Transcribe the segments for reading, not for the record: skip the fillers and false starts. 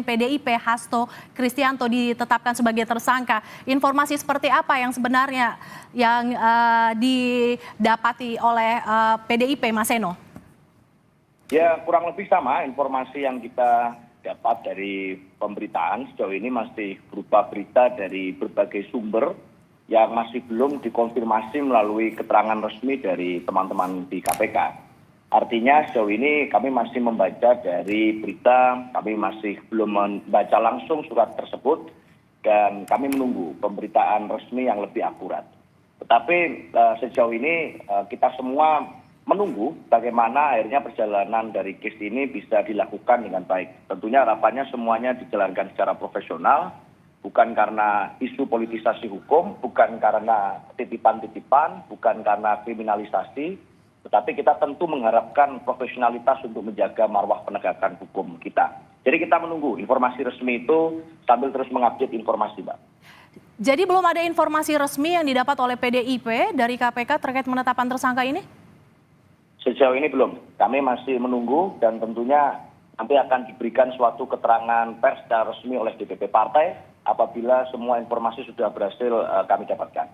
PDIP Hasto Kristianto ditetapkan sebagai tersangka. Informasi seperti apa yang sebenarnya yang didapati oleh PDIP, Mas Eno? Ya, kurang lebih sama informasi yang kita dapat dari pemberitaan sejauh ini masih berupa berita dari berbagai sumber yang masih belum dikonfirmasi melalui keterangan resmi dari teman-teman di KPK. Artinya sejauh ini kami masih membaca dari berita, kami masih belum membaca langsung surat tersebut, dan kami menunggu pemberitaan resmi yang lebih akurat. Tetapi sejauh ini kita semua menunggu bagaimana akhirnya perjalanan dari case ini bisa dilakukan dengan baik. Tentunya harapannya semuanya dijalankan secara profesional, bukan karena isu politisasi hukum, bukan karena titipan-titipan, bukan karena kriminalisasi, tetapi kita tentu mengharapkan profesionalitas untuk menjaga marwah penegakan hukum kita. Jadi kita menunggu informasi resmi itu sambil terus mengupdate informasi, Mbak. Jadi belum ada informasi resmi yang didapat oleh PDIP dari KPK terkait penetapan tersangka ini? Sejauh ini belum. Kami masih menunggu dan tentunya nanti akan diberikan suatu keterangan pers secara resmi oleh DPP Partai apabila semua informasi sudah berhasil kami dapatkan.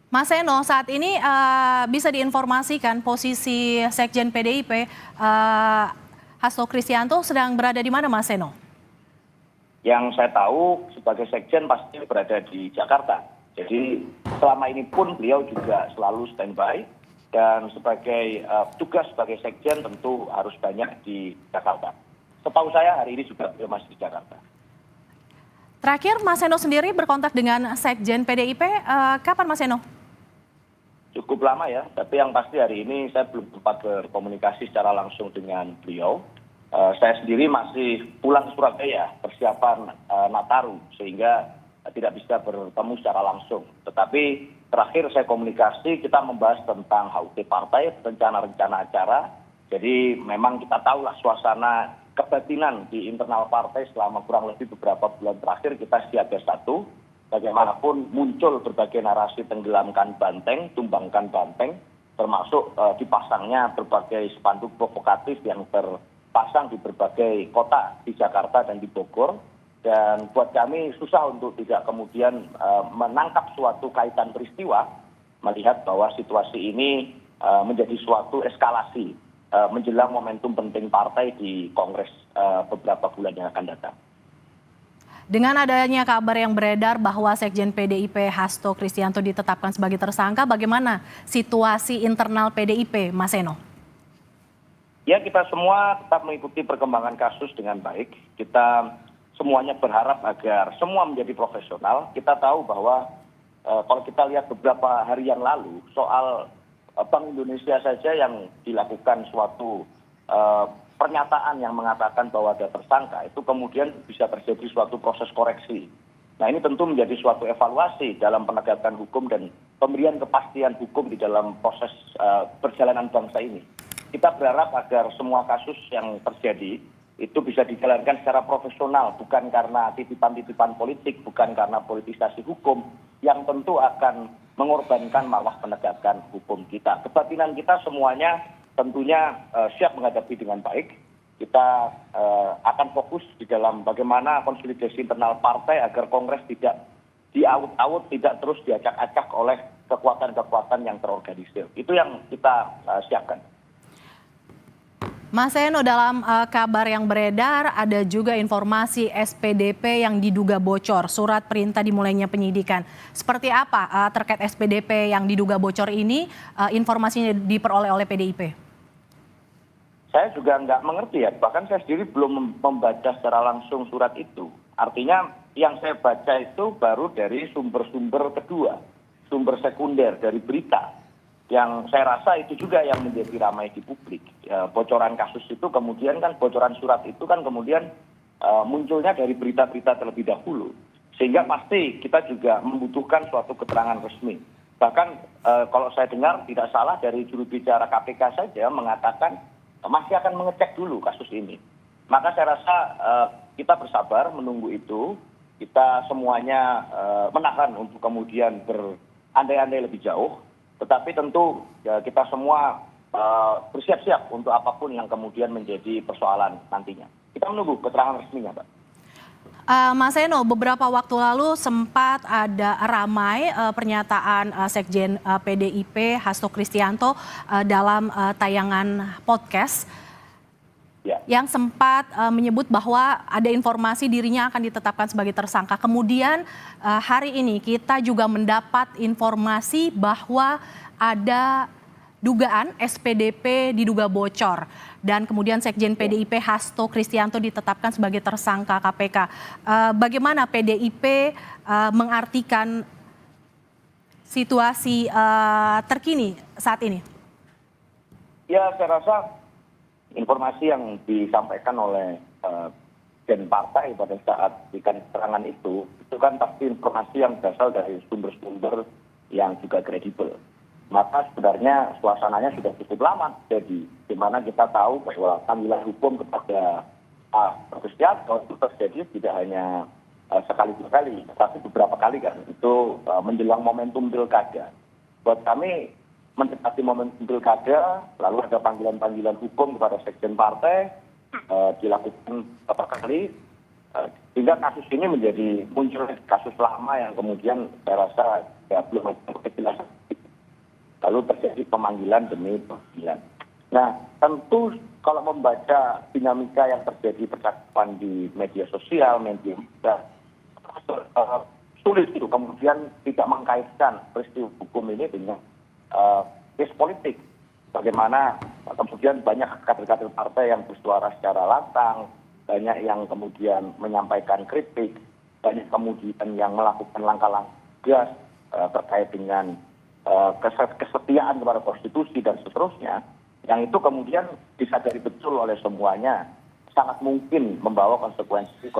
Mas Eno, saat ini bisa diinformasikan posisi Sekjen PDIP Hasto Kristianto sedang berada di mana, Mas Eno? Yang saya tahu sebagai Sekjen pasti berada di Jakarta. Jadi selama ini pun beliau juga selalu standby dan sebagai tugas sebagai Sekjen tentu harus banyak di Jakarta. Setahu saya hari ini juga beliau masih di Jakarta. Terakhir, Mas Eno sendiri berkontak dengan Sekjen PDIP kapan, Mas Eno? Cukup lama ya, tapi yang pasti hari ini saya belum sempat berkomunikasi secara langsung dengan beliau. Saya sendiri masih pulang ke Surabaya persiapan Nataru sehingga tidak bisa bertemu secara langsung. Tetapi terakhir saya komunikasi, kita membahas tentang HUT Partai, rencana-rencana acara. Jadi memang kita tahulah suasana kebatinan di internal partai selama kurang lebih beberapa bulan terakhir kita siaga satu. Bagaimanapun muncul berbagai narasi tenggelamkan banteng, tumbangkan banteng, termasuk dipasangnya berbagai spanduk provokatif yang terpasang di berbagai kota di Jakarta dan di Bogor. Dan buat kami susah untuk tidak kemudian menangkap suatu kaitan peristiwa, melihat bahwa situasi ini menjadi suatu eskalasi menjelang momentum penting partai di Kongres beberapa bulan yang akan datang. Dengan adanya kabar yang beredar bahwa Sekjen PDIP Hasto Kristianto ditetapkan sebagai tersangka, bagaimana situasi internal PDIP, Mas Eno? Ya, kita semua tetap mengikuti perkembangan kasus dengan baik. Kita semuanya berharap agar semua menjadi profesional. Kita tahu bahwa kalau kita lihat beberapa hari yang lalu soal Bank Indonesia saja yang dilakukan suatu pernyataan yang mengatakan bahwa ada tersangka, itu kemudian bisa terjadi suatu proses koreksi. Nah, ini tentu menjadi suatu evaluasi dalam penegakan hukum dan pemberian kepastian hukum di dalam proses perjalanan bangsa ini. Kita berharap agar semua kasus yang terjadi itu bisa dijalankan secara profesional, bukan karena titipan-titipan politik, bukan karena politisasi hukum, yang tentu akan mengorbankan marwah penegakan hukum kita. Kebatinan kita semuanya tentunya siap menghadapi dengan baik. Kita akan fokus di dalam bagaimana konsolidasi internal partai agar Kongres tidak diaut-aut, tidak terus diacak-acak oleh kekuatan-kekuatan yang terorganisir. Itu yang kita siapkan. Mas Eno, dalam kabar yang beredar ada juga informasi SPDP yang diduga bocor, surat perintah dimulainya penyidikan. Seperti apa terkait SPDP yang diduga bocor ini, informasinya diperoleh oleh PDIP? Saya juga nggak mengerti ya, bahkan saya sendiri belum membaca secara langsung surat itu. Artinya yang saya baca itu baru dari sumber-sumber kedua, sumber sekunder dari berita. Yang saya rasa itu juga yang menjadi ramai di publik. Bocoran kasus itu kemudian kan, bocoran surat itu kan kemudian munculnya dari berita-berita terlebih dahulu. Sehingga pasti kita juga membutuhkan suatu keterangan resmi. Bahkan kalau saya dengar tidak salah dari juru bicara KPK saja mengatakan masih akan mengecek dulu kasus ini. Maka saya rasa kita bersabar menunggu itu. Kita semuanya menahan untuk kemudian berandai-andai lebih jauh. Tetapi tentu kita semua bersiap-siap untuk apapun yang kemudian menjadi persoalan nantinya. Kita menunggu keterangan resminya, Pak. Mas Seno, beberapa waktu lalu sempat ada ramai pernyataan Sekjen PDIP Hasto Kristianto dalam tayangan podcast Ya. yang sempat menyebut bahwa ada informasi dirinya akan ditetapkan sebagai tersangka. Kemudian hari ini kita juga mendapat informasi bahwa ada dugaan SPDP diduga bocor dan kemudian Sekjen PDIP Hasto Kristianto ditetapkan sebagai tersangka KPK. Bagaimana PDIP mengartikan situasi terkini saat ini? Ya, saya rasa informasi yang disampaikan oleh Gen Partai pada saat berikan keterangan itu kan pasti informasi yang berasal dari sumber-sumber yang juga kredibel. Maka sebenarnya suasananya sudah cukup lama jadi di mana kita tahu bahwa panggilan hukum kepada Pak Kristianto itu terjadi tidak hanya sekali dua kali, tapi beberapa kali kan itu menjelang momentum pilkada. Buat kami mendekati momentum pilkada, lalu ada panggilan-panggilan hukum kepada sekjen partai dilakukan beberapa kali, sehingga kasus ini menjadi muncul kasus lama yang kemudian saya rasa ya belum ada kejelasan. Lalu terjadi pemanggilan demi pemanggilan. Nah, tentu kalau membaca dinamika yang terjadi percakapan di media sosial, media sulit itu kemudian tidak mengkaitkan peristiwa hukum ini dengan case politik. Bagaimana kemudian banyak kader-kader partai yang bersuara secara lantang, banyak yang kemudian menyampaikan kritik, banyak kemudian yang melakukan langkah-langkah tegas terkait dengan kesetiaan kepada konstitusi dan seterusnya, yang itu kemudian disadari betul oleh semuanya sangat mungkin membawa konsekuensi,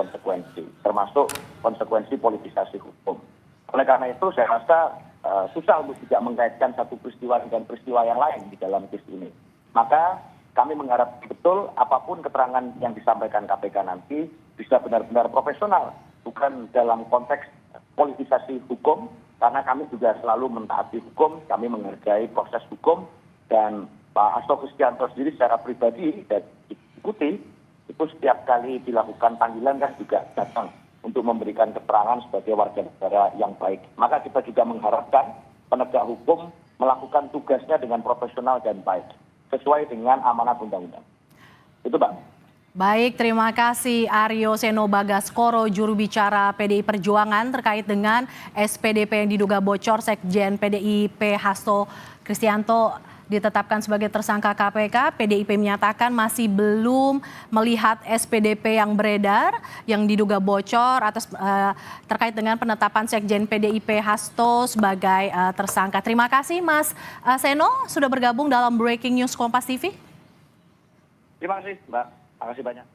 termasuk konsekuensi politisasi hukum. Oleh karena itu saya rasa susah untuk tidak mengaitkan satu peristiwa dengan peristiwa yang lain di dalam kes ini. Maka kami mengharap betul apapun keterangan yang disampaikan KPK nanti bisa benar-benar profesional, bukan dalam konteks politisasi hukum, karena kami juga selalu mentaati hukum, kami menghargai proses hukum, dan Pak Hasto Kristianto sendiri secara pribadi dan diikuti, itu setiap kali dilakukan panggilan kan juga datang untuk memberikan keterangan sebagai warga negara yang baik. Maka kita juga mengharapkan penegak hukum melakukan tugasnya dengan profesional dan baik, sesuai dengan amanat undang-undang. Itu Pak. Baik, terima kasih Aryo Seno Bagaskoro, juru bicara PDI Perjuangan terkait dengan SPDP yang diduga bocor. Sekjen PDIP Hasto Kristianto ditetapkan sebagai tersangka KPK. PDIP menyatakan masih belum melihat SPDP yang beredar yang diduga bocor atas terkait dengan penetapan Sekjen PDIP Hasto sebagai tersangka. Terima kasih Mas Seno sudah bergabung dalam Breaking News Kompas TV. Terima kasih Mbak. Terima kasih banyak.